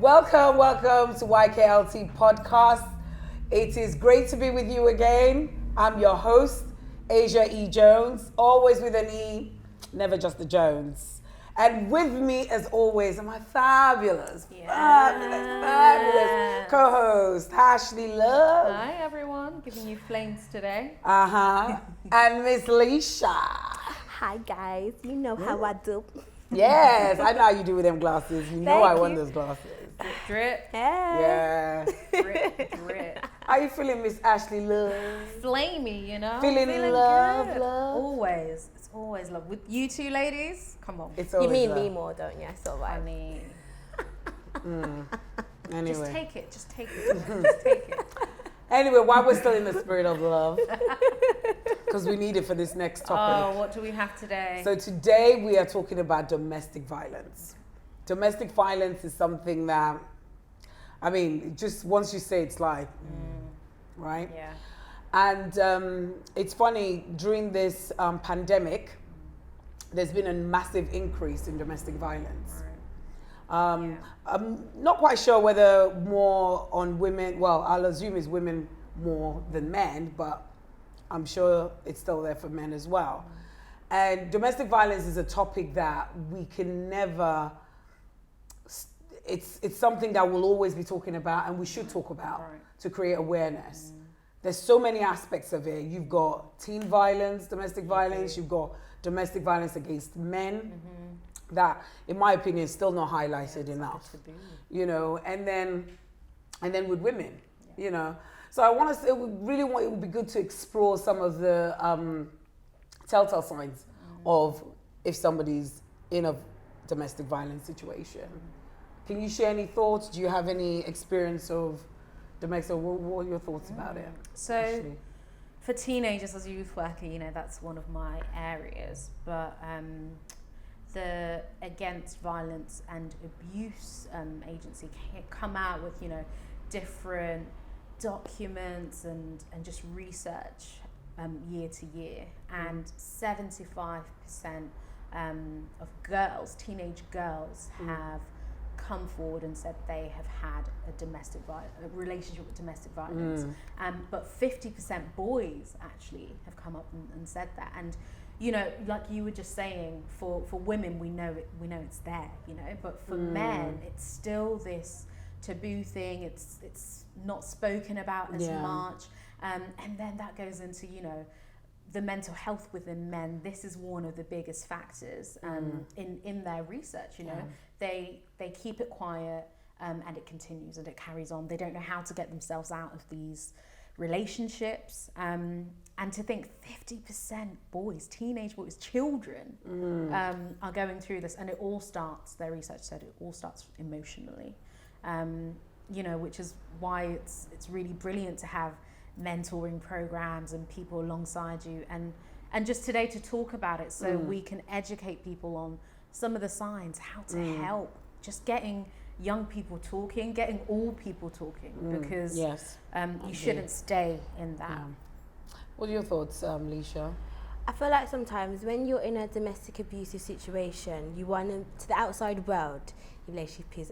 Welcome to Yklt podcast. It is great to be with you again. I'm your host, Asia E. Jones, always with an E, never just the Jones. And with me, as always, are my fabulous co-host, Ashley Love. Hi everyone, giving you flames today. And Miss Leisha. Hi guys, you know how I do. Yes, I know how you do with them glasses. You know I want those glasses. Drip. Yeah. Drip. How you feeling, Miss Ashley Love? Flamey, you know? Feeling love, good. love? Always. It's always love. With you two ladies, come on. It's You always mean love. me more, don't you? So right. Funny. Anyway. Just take it. Just take it. Anyway, while we're still in the spirit of love, because we need it for this next topic. Oh, what do we have today? So today we are talking about domestic violence. Domestic violence is something that, I mean, just once you say it's like, right? Yeah. And it's funny, during this pandemic, there's been a massive increase in domestic violence. I'm not quite sure whether more on women, well, I'll assume it's women more than men, but I'm sure it's still there for men as well. And domestic violence is a topic that we can never, it's something that we'll always be talking about and we should talk about to create awareness. There's so many aspects of it. You've got teen violence, domestic violence, you've got domestic violence against men, that, in my opinion, is still not highlighted enough. You know, and then with women, you know. So I want to, it would be good to explore some of the telltale signs of if somebody's in a domestic violence situation. Can you share any thoughts? Do you have any experience of domestic? What are your thoughts about it? So, Ashley? for teenagers as a youth worker, you know, that's one of my areas. But the Against Violence and Abuse agency come out with, you know, different documents and just research year to year, and 75% of girls, teenage girls, have come forward and said they have had a relationship with domestic violence, but 50% boys actually have come up and said that. And you know, like you were just saying, for women we know it's there, you know, but for men it's still this taboo thing. It's not spoken about as much, and then that goes into, you know, the mental health within men. This is one of the biggest factors in their research. You know, they keep it quiet, and it continues and it carries on. They don't know how to get themselves out of these relationships, and to think 50% boys, teenage boys, children, are going through this, and it all starts, their research said, it all starts emotionally, you know, which is why it's really brilliant to have mentoring programs and people alongside you, and just today to talk about it so we can educate people on some of the signs, how to help, just getting young people talking, getting all people talking, because you shouldn't stay in that. What are your thoughts, Leisha? I feel like sometimes when you're in a domestic abusive situation, you want to the outside world, your relationship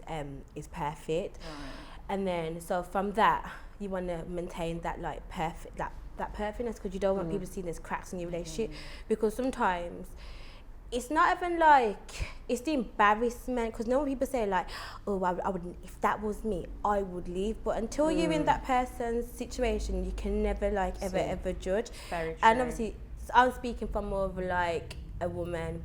is perfect, and then so from that you want to maintain that like perfect that perfectness, because you don't want people seeing there's cracks in your relationship, because sometimes it's not even like, it's the embarrassment, because no people say like, oh, I would, if that was me, I would leave. But until you're in that person's situation, you can never like ever judge. Very true. And obviously, I'm speaking from more of like a woman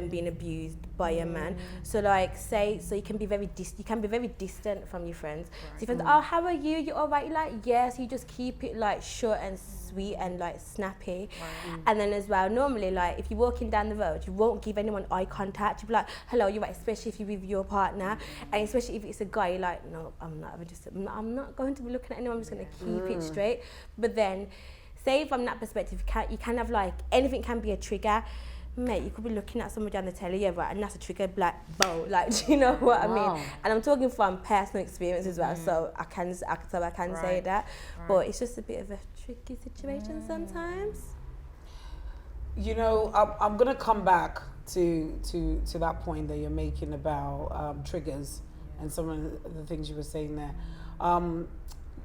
being abused by a man. So like, so you can be very distant from your friends. So your friends, oh, how are you? You all right? You're like, yes. You just keep it like short and sweet and like snappy. And then as well, normally like if you're walking down the road, you won't give anyone eye contact. You'll be like, hello, you're right, especially if you're with your partner, and especially if it's a guy, you're like, no, I'm not going to be looking at anyone. I'm just going to keep it straight. But then, say from that perspective, you can have like, anything can be a trigger. Mate, you could be looking at somebody on the telly, right, and that's a trigger, like, bow, like, do you know what I mean? And I'm talking from personal experience as well, so I can say that, but it's just a bit of a tricky situation sometimes. You know, I'm going to come back to that point that you're making about triggers and some of the things you were saying there.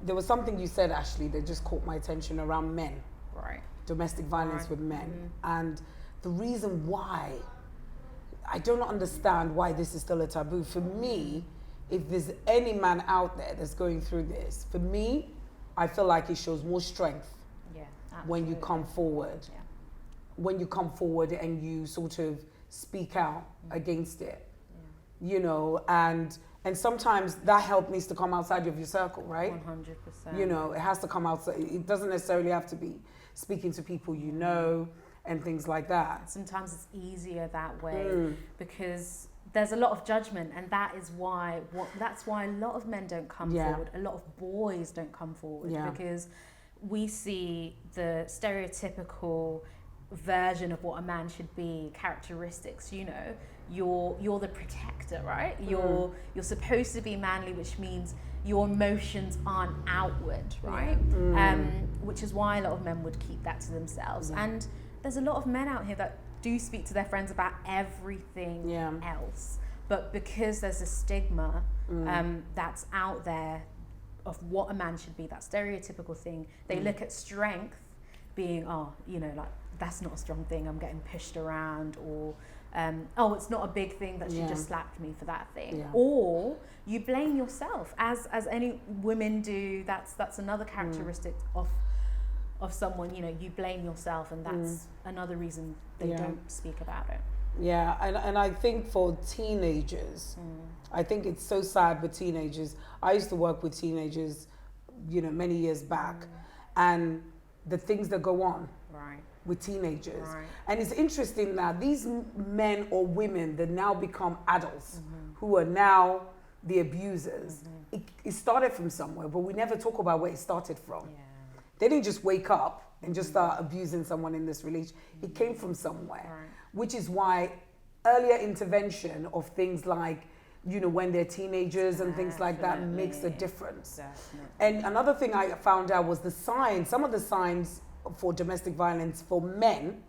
There was something you said, Ashley, that just caught my attention around men. Right. Domestic violence with men. And the reason why, I don't understand why this is still a taboo. For me, if there's any man out there that's going through this, for me, I feel like it shows more strength when you come forward. Yeah. When you come forward and you sort of speak out against it. Yeah. You know, and sometimes that help needs to come outside of your circle, right? 100%. You know, it has to come outside. It doesn't necessarily have to be speaking to people you know and things like that. Sometimes it's easier that way because there's a lot of judgment, and that's why a lot of men don't come forward. A lot of boys don't come forward because we see the stereotypical version of what a man should be, characteristics. You know, you're the protector, right? You're supposed to be manly, which means your emotions aren't outward, right? Which is why a lot of men would keep that to themselves. And there's a lot of men out here that do speak to their friends about everything else, but because there's a stigma that's out there of what a man should be, that stereotypical thing, they look at strength being, like, that's not a strong thing, I'm getting pushed around, or it's not a big thing that she just slapped me for that thing. Or you blame yourself, as any women do. That's another characteristic of someone, you know, you blame yourself, and that's another reason they don't speak about it. Yeah, and I think for teenagers, I think it's so sad with teenagers. I used to work with teenagers, you know, many years back, and the things that go on with teenagers. And it's interesting that these men or women that now become adults, who are now the abusers, it started from somewhere, but we never talk about where it started from. They didn't just wake up and just start abusing someone in this relation. It came from somewhere, which is why earlier intervention of things like, you know, when they're teenagers and things like that makes a difference. And another thing I found out was the signs, some of the signs for domestic violence for men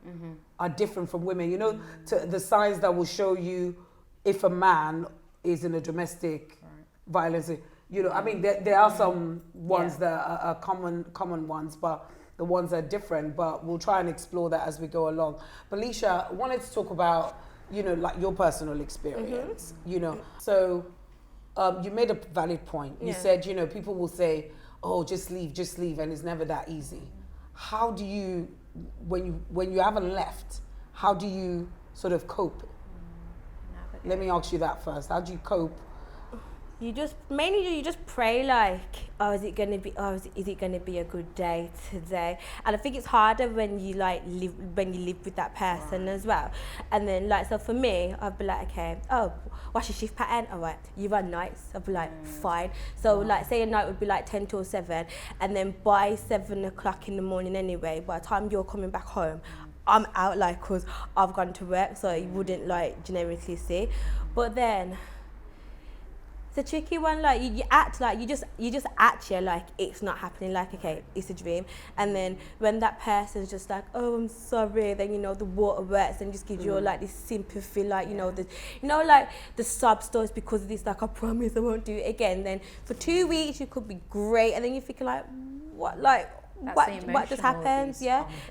are different from women. You know, the signs that will show you if a man is in a domestic violence. You know, I mean, there are some ones that are common ones, but the ones are different. But we'll try and explore that as we go along. But Leisha, I wanted to talk about, you know, like your personal experience. You know, so you made a valid point. You said, you know, people will say, "Oh, just leave," and it's never that easy. How do you, when you haven't left, how do you sort of cope? Let me ask you that first. How do you cope? You just pray, like, is it gonna be a good day today? And I think it's harder when you live with that person as well. And then, like, so for me, I'd be like, okay, what's your shift pattern? All right, you run nights. I'd be like, fine. So like, say a night would be like 10 till 7, and then by 7 o'clock in the morning anyway, by the time you're coming back home, I'm out, like, cause I've gone to work, so you wouldn't like generically see. But then it's a tricky one. Like, you act like you just act like it's not happening. Like, okay, it's a dream. And then when that person's just like, oh, I'm sorry, then, you know, the water works and just gives you like this sympathy, like, you know, like the sob stories because of this. Like, I promise I won't do it again. Then for 2 weeks you could be great, and then you're thinking like, what, like, what just happened?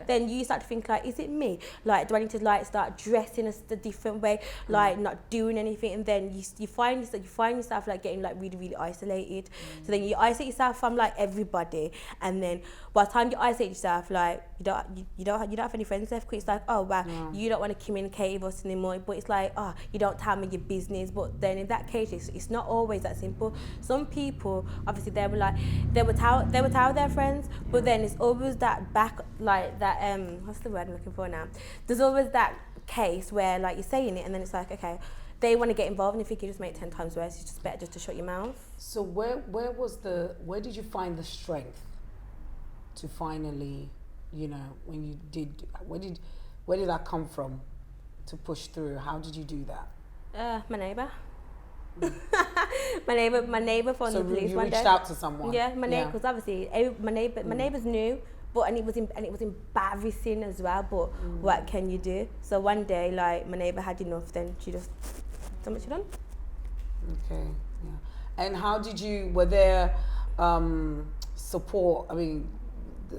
Then you start to think like, is it me? Like, do I need to like start dressing a different way, like not doing anything? And then you find yourself like getting like really, really isolated. So then you isolate yourself from like everybody, and then by the time you isolate yourself, like you don't have any friends left. 'Cause it's like, oh wow, you don't want to communicate with us anymore. But it's like, oh, you don't tell me your business. But then in that case, it's not always that simple. Some people, obviously, they would tell their friends, but then it's always that back, like that, what's the word I'm looking for now? There's always that case where like you're saying it and then it's like, okay, they want to get involved, and if you could just make it 10 times worse, it's just better just to shut your mouth. So where did you find the strength to finally, you know, when you did, where did that come from to push through? How did you do that? My neighbour. my neighbour phoned the police one day. So you reached out to someone? Yeah, my neighbour, because obviously my neighbours knew, but it was embarrassing as well. But what can you do? So one day, like, my neighbour had enough. Then she just done what she done. Okay. Yeah. And how did were there support,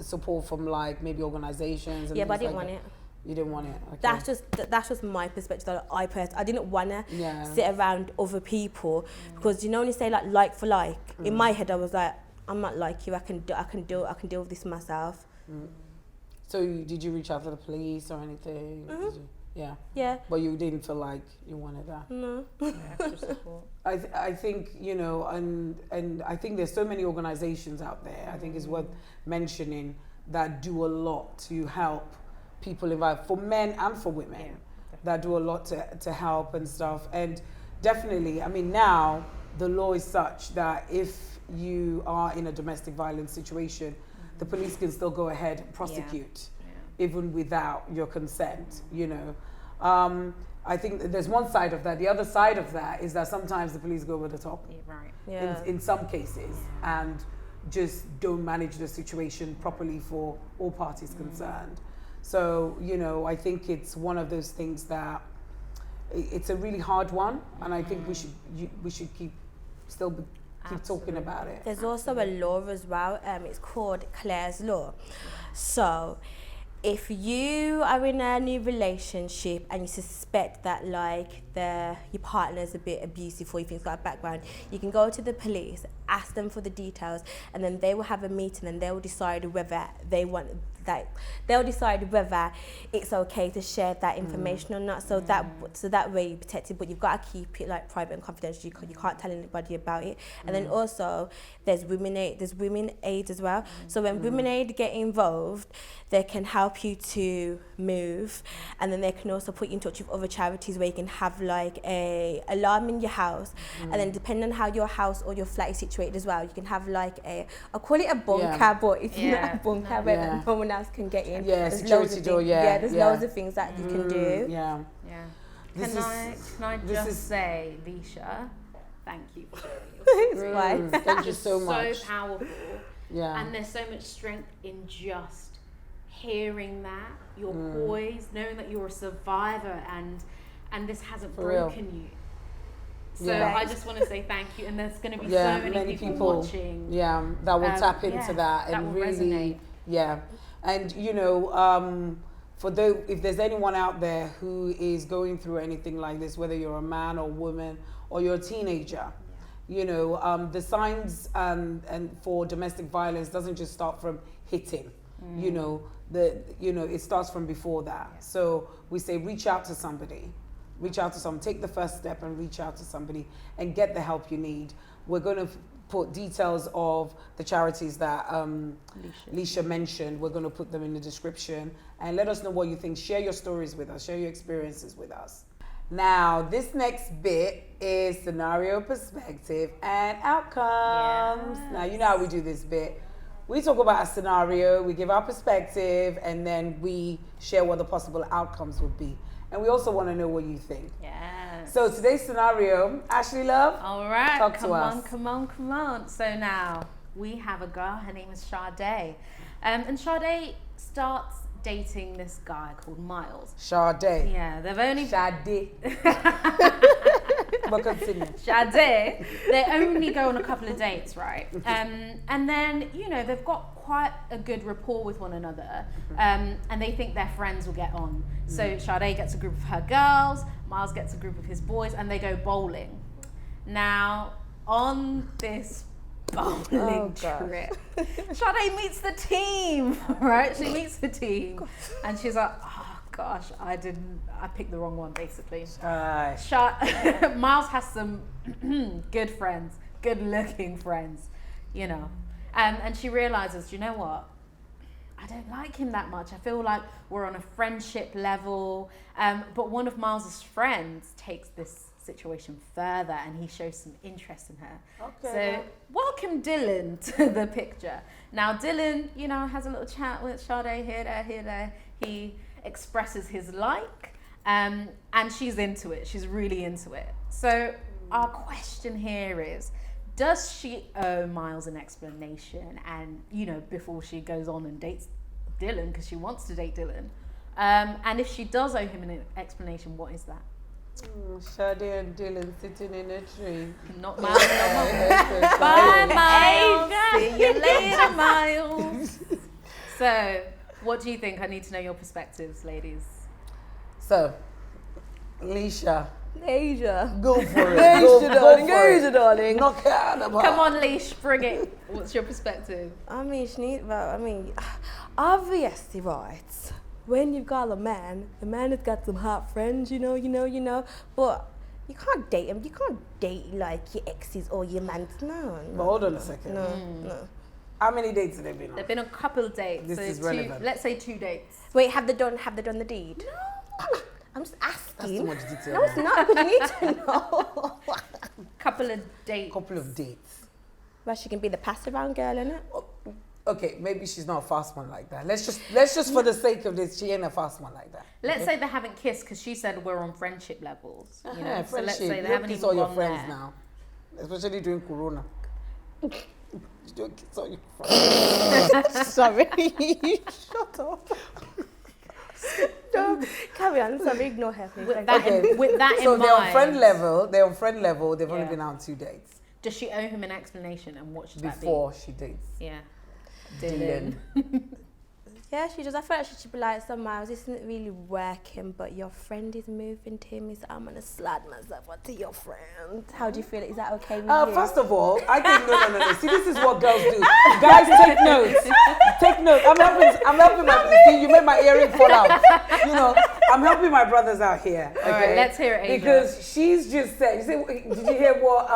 support from like maybe organizations and Yeah, but I things didn't like want that? it. You didn't want it? Okay. That's just my perspective. That I didn't want to Yeah. sit around other people because when you say like for like, in my head I was like, I'm not like you. I can deal with this myself. So did you reach out to the police or anything? Yeah. Yeah. But you didn't feel like you wanted that. No. Extra support. I think, you know, and I think there's so many organizations out there, I think it's worth mentioning, that do a lot to help people involved, for men and for women, that do a lot to help and stuff. And definitely, I mean, now the law is such that if you are in a domestic violence situation, the police can still go ahead and prosecute, even without your consent, you know. I think that there's one side of that. The other side of that is that sometimes the police go over the top, in some cases, and just don't manage the situation properly for all parties concerned. So, you know, I think it's one of those things that it's a really hard one, and I think we should keep talking about it. There's also a law as well. It's called Clare's Law. So, if you are in a new relationship and you suspect that like your partner's a bit abusive or you think it's got a background, you can go to the police, ask them for the details, and then they will have a meeting and they will decide whether they'll decide whether it's okay to share that information or not. So that way you're protected, but you've got to keep it like private and confidential. You can't tell anybody about it. And then also there's women aid as well. So when women aid get involved, they can help you to move, and then they can also put you in touch with other charities where you can have like a alarm in your house, and then depending on how your house or your flat is situated as well, you can have like I call it a bunker, but it's not a bunker where no one else can get in. There's security door. There's loads of things that you can do. Can I just say, Leisha, thank you for sharing your story. Thank you so much. So powerful. And there's so much strength in just hearing that, your poise, knowing that you're a survivor, and this hasn't broken you. So I just want to say thank you, and there's going to be so many people watching. That will tap into that and really resonate. And you know, if there's anyone out there who is going through anything like this, whether you're a man or woman or you're a teenager, you know, the signs and for domestic violence doesn't just start from hitting. You know, it starts from before that. So we say reach out to somebody. Take the first step and reach out to somebody and get the help you need. We're going to put details of the charities that Leisha mentioned. We're going to put them in the description, and let us know what you think. Share your stories with us. Share your experiences with us. Now, this next bit is scenario, perspective, and outcomes. Now, you know how we do this bit. We talk about a scenario, we give our perspective, and then we share what the possible outcomes would be. And we also want to know what you think. So today's scenario, Ashley Love, all right, talk to us. Come on. So now we have a girl, her name is Sade. And Sade starts dating this guy called Miles. Sade. Yeah, they've only... Sade. But continue. Sade. They only go on a couple of dates, right? And then, you know, they've got quite a good rapport with one another, and they think their friends will get on. So Sade gets a group of her girls, Miles gets a group of his boys, and they go bowling. Now, on this bowling trip, Sade meets the team, right? She meets the team, and she's like, oh gosh, I picked the wrong one, basically. Miles has some good friends, good looking friends, you know. And she realizes, you know what? I don't like him that much. I feel like we're on a friendship level. But one of Miles's friends takes this situation further, and he shows some interest in her. So welcome Dylan to the picture. Now Dylan, you know, has a little chat with Sade here, there. He expresses his like, and she's into it. She's really into it. So our question here is, does she owe Miles an explanation, and, you know, before she goes on and dates Dylan, because she wants to date Dylan? And if she does owe him an explanation, what is that? Sade and Dylan sitting in a tree. Not Miles, Bye, Miles. See you later, Miles. So, what do you think? I need to know your perspectives, ladies. So, Leisha. Asia. Go for it. Asia, darling. Knock it out of the park. Come on, Leash, bring it. What's your perspective? Obviously, right. When you've got a man, the man has got some hot friends, you know. But you can't date him. You can't date like your exes or your mans. No. But hold on a second. No. How many dates have they been on? They've been on a couple of dates. This so is relevant. Let's say 2 dates. Wait, have they done the deed? No. I'm just asking. That's too much detail. No, it's not, because you need to know. Couple of dates. Couple of dates. Well, she can be the pass around girl, innit? Okay, maybe she's not a fast one like that. Let's just for the sake of this, she ain't a fast one like that. Let's say they haven't kissed because she said we're on friendship levels. You know, so let's say they you haven't kiss even all your gone friends there. now, especially during Corona. You don't kiss all your friends. Sorry. Shut up. No, carry on. Sorry, ignore her. Please. With that, Okay. with that So in they're mind, on friend level. They're on friend level. They've only Yeah. been out on 2 dates does she owe him an explanation and what should that be? before she dates Yeah. Dylan. Yeah, she does. I feel like she should be like, so Miles, this isn't really working, but your friend is moving to me, so I'm going to slide myself onto your friend. How do you feel? Is that okay with you? First of all, I think no. See, this is what girls do. Guys, take notes. Take notes. I'm helping my. See, you made my earring fall out. You know, I'm helping my brothers out here. Okay? All right, let's hear it, Asia. Because she's just said. You see, did you hear what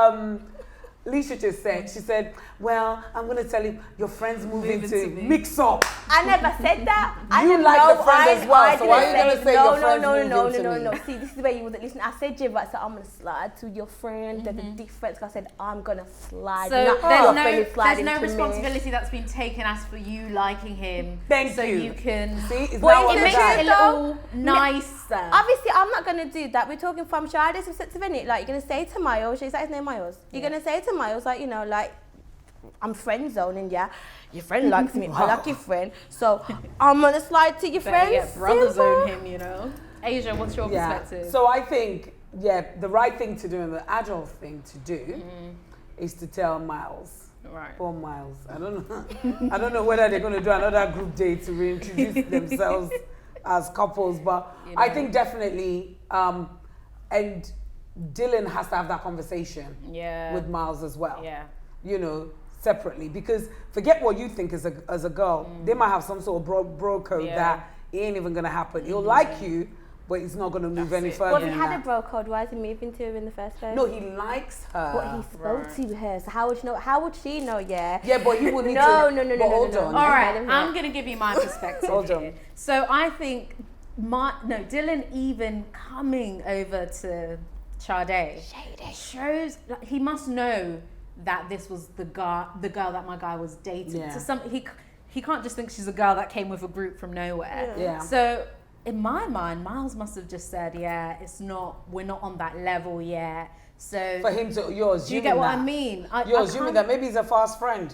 Leisha just said? She said, "Well, I'm gonna tell you, your friend's moving to mix up." I never said that. You like the friend as well, so why are you gonna say your friend's moving to me? No. See, this is where you wasn't listening. I said, yeah, but I said, I'm gonna slide to your friend. There's a difference. I said, I'm gonna slide. So not there's your no, friend is sliding there's no to me. responsibility that's been taken as for you liking him. Thank so you. you can. See, it's But now it on It the makes guy. it a little nicer. Obviously, I'm not gonna do that. We're talking from Shade's perspective, innit? Like, you're gonna say to Miles, is that his name, Miles? You're gonna say to Miles, like, you know, like, I'm friend zoning, yeah. Your friend likes me. I like your friend, so I'm gonna slide to your friend. Yeah, brother zone him, you know. Asia, what's your perspective? So I think, the right thing to do and the adult thing to do is to tell Miles. Right. Poor Miles. I don't know whether they're going to do another group date to reintroduce themselves as couples, but You know. I think definitely, and Dylan has to have that conversation Yeah. with Miles as well. Yeah. You know, separately, because forget what you think as a girl. They might have some sort of bro code Yeah. that it ain't even gonna happen. He'll like you, but it's not gonna move any further. Well, if he than had that. a bro code, why is he moving to her in the first place? No, he likes her. But he spoke to her, so how would she know? How would she know? Yeah. Yeah, but he would need No, to. no, no, but no, hold no, no. on. All right, Okay, I'm going to give you my perspective Hold here. on. So I think Dylan even coming over to Sade shows like, he must know that this was the girl that my guy was dating. Yeah. So he can't just think she's a girl that came with a group from nowhere. Yeah. So in my mind, Miles must have just said, yeah, we're not on that level yet. So For him to, you're assuming do you get what that. I mean? You're assuming that maybe he's a fast friend.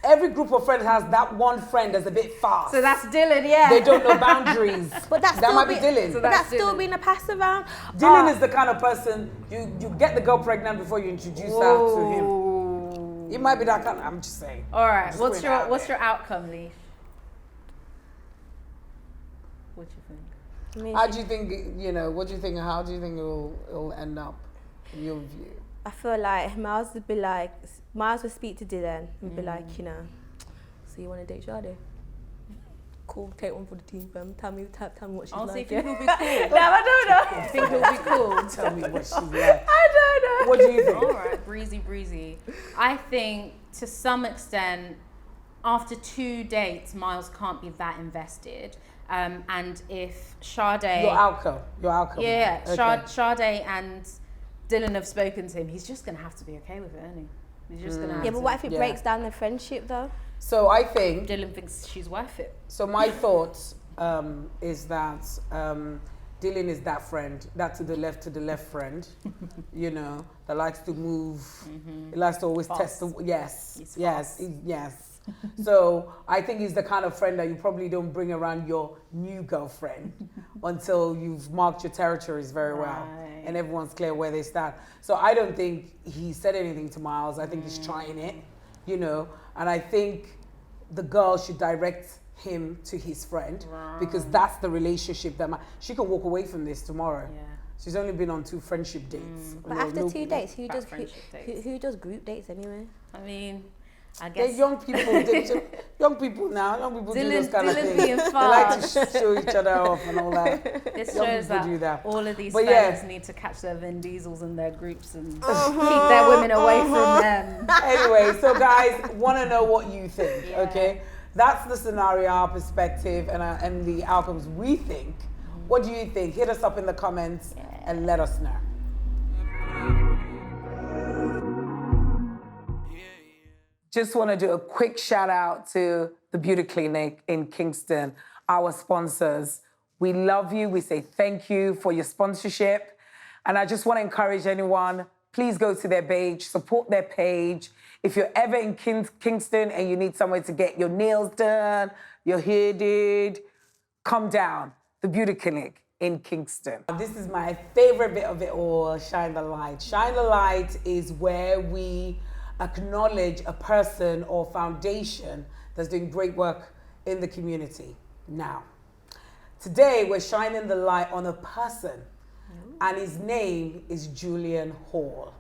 Every group of friends has that one friend that's a bit fast. So that's Dylan, yeah. They don't know boundaries. But that's that still might be be- Dylan. So But that's Dylan. still being a pass around. Dylan is the kind of person you get the girl pregnant before you introduce her to him. It might be that kind. I'm just saying. All right. Just What's putting it out your there. outcome, Leash? What do you think? How do you think? You know, what do you think? How do you think it'll end up in your view? I feel like Miles would speak to Dylan and be like, you know, so you want to date Sade? Cool, take one for the team, fam. Tell me what she's I'll like. see if yeah? he'll be cool. No, I don't know. You think he'll be cool? Tell me what she's like. I don't know. What do you think? All right, breezy. I think to some extent, after 2 dates, Miles can't be that invested. And if Sade, Your outcome. yeah, Okay. Sade and Dylan have spoken to him, he's just gonna have to be okay with it, isn't he? He's just gonna have Yeah, to. but what if it Yeah. breaks down the friendship though? So I think. Dylan thinks she's worth it. So my thoughts is that Dylan is that friend, that to the left friend, you know, that likes to move. He likes to always Fast. test the yes, He's yes, fast. yes. So I think he's the kind of friend that you probably don't bring around your new girlfriend until you've marked your territories very well. Right. and everyone's clear where they stand. So I don't think he said anything to Miles. I think he's trying it, you know, and I think the girl should direct him to his friend because that's the relationship that she can walk away from this tomorrow. Yeah. She's only been on 2 friendship dates. But after 2 dates, who does dates. who does group dates anyway? I mean, I They're guess young people. Young people now. Young people do those kind of Dylan's things. being They like to fast. show each other off and all that. This Young shows people do that. all of these But fellas need to catch their Vin Diesels in their groups and keep their women away from them. Anyway, so guys, want to know what you think, okay? That's the scenario, our perspective, and the outcomes we think. What do you think? Hit us up in the comments and let us know. Just want to do a quick shout out to the Beauty Clinic in Kingston, our sponsors. We love you. We say thank you for your sponsorship. And I just want to encourage anyone, please go to their page, support their page. If you're ever in Kingston and you need somewhere to get your nails done, your hair did, come down. The Beauty Clinic in Kingston. This is my favorite bit of it all, Shine the Light. Shine the Light is where we acknowledge a person or foundation that's doing great work in the community. Now, today we're shining the light on a person, and his name is Julian Hall.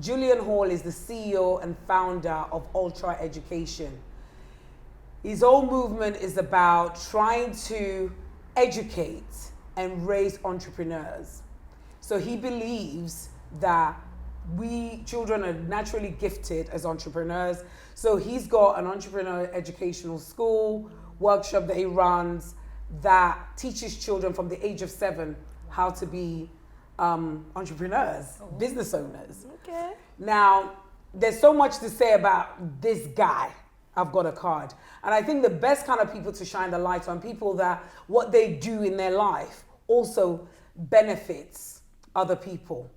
Julian Hall is the CEO and founder of Ultra Education. His whole movement is about trying to educate and raise entrepreneurs. So he believes that we children are naturally gifted as entrepreneurs. So he's got an entrepreneur educational school workshop that he runs that teaches children from the age of 7 how to be entrepreneurs, business owners. Okay. Now, there's so much to say about this guy. I've got a card. And I think the best kind of people to shine the light on, people that what they do in their life also benefits other people.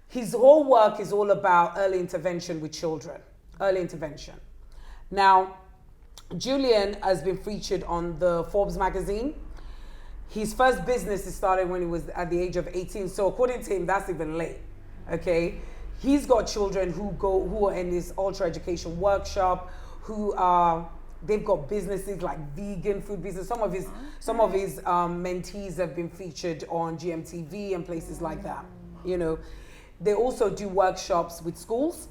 His whole work is all about early intervention with children, early intervention. Now, Julian has been featured on the Forbes magazine. His first business he started when he was at the age of 18. So according to him, that's even late, okay? He's got children who are in this Ultra Education workshop, they've got businesses like vegan food business. Some of his mentees have been featured on GMTV and places like that, you know. They also do workshops with schools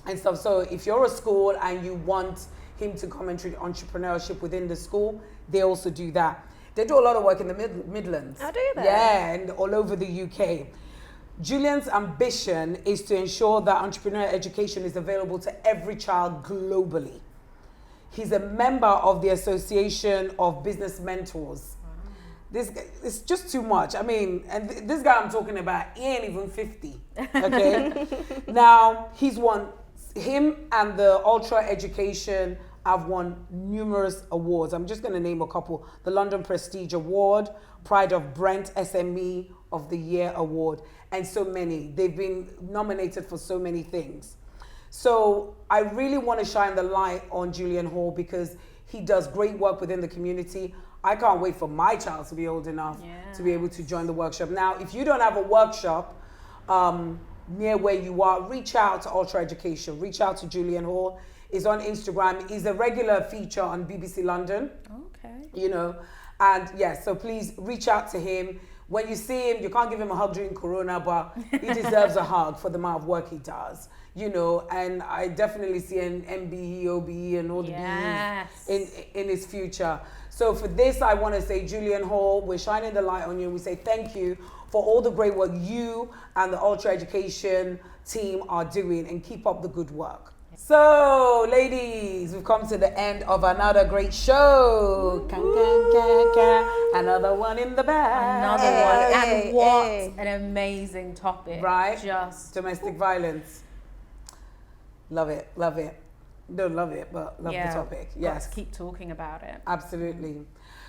and stuff. So if you're a school and you want him to come and treat entrepreneurship within the school, they also do that. They do a lot of work in the Midlands. Oh, do they? Yeah, and all over the UK. Julian's ambition is to ensure that entrepreneurial education is available to every child globally. He's a member of the Association of Business Mentors. This guy, it's just too much. I mean, and this guy I'm talking about, he ain't even 50, okay? Now, him and the Ultra Education have won numerous awards. I'm just gonna name a couple. The London Prestige Award, Pride of Brent SME of the Year Award, and so many. They've been nominated for so many things. So I really want to shine the light on Julian Hall because he does great work within the community. I can't wait for my child to be old enough to be able to join the workshop. Now, if you don't have a workshop near where you are, reach out to Ultra Education. Reach out to Julian Hall. He's on Instagram. He's a regular feature on BBC London. Okay. You know, and yes, so please reach out to him. When you see him, you can't give him a hug during Corona, but he deserves a hug for the amount of work he does. You know, and I definitely see an MBE, OBE, and all the B's in his future. So for this, I want to say, Julian Hall, we're shining the light on you. And we say thank you for all the great work you and the Ultra Education team are doing, and keep up the good work. So, ladies, we've come to the end of another great show. Another one in the bag. Another one. And what an amazing topic. Right? Just domestic violence. Love it, love it. Don't love it, but love the topic. Yes. Got to keep talking about it. Absolutely.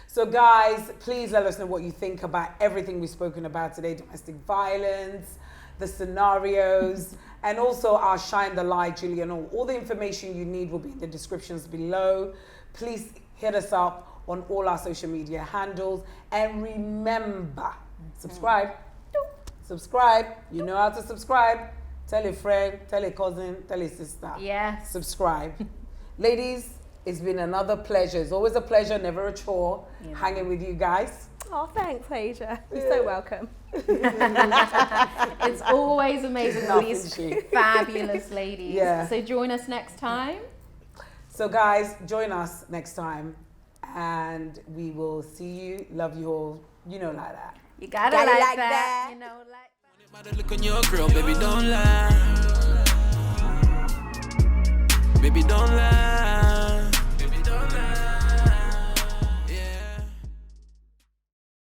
So guys, please let us know what you think about everything we've spoken about today. Domestic violence, the scenarios, and also our Shine the Light, Julian. All the information you need will be in the descriptions below. Please hit us up on all our social media handles. And remember, subscribe. Subscribe. You know how to subscribe. Tell a friend, tell a cousin, tell a sister. Yes. Subscribe. Ladies, it's been another pleasure. It's always a pleasure, never a chore, hanging with you guys. Oh, thanks, Asia. You're so welcome. It's always amazing with these Nothing. fabulous ladies. Yeah. So join us next time. So guys, join us next time and we will see you. Love you all. You know, like that. You gotta Gotta like like that. that. You know, like that. By the look on your girl, baby, don't lie. Baby, don't lie.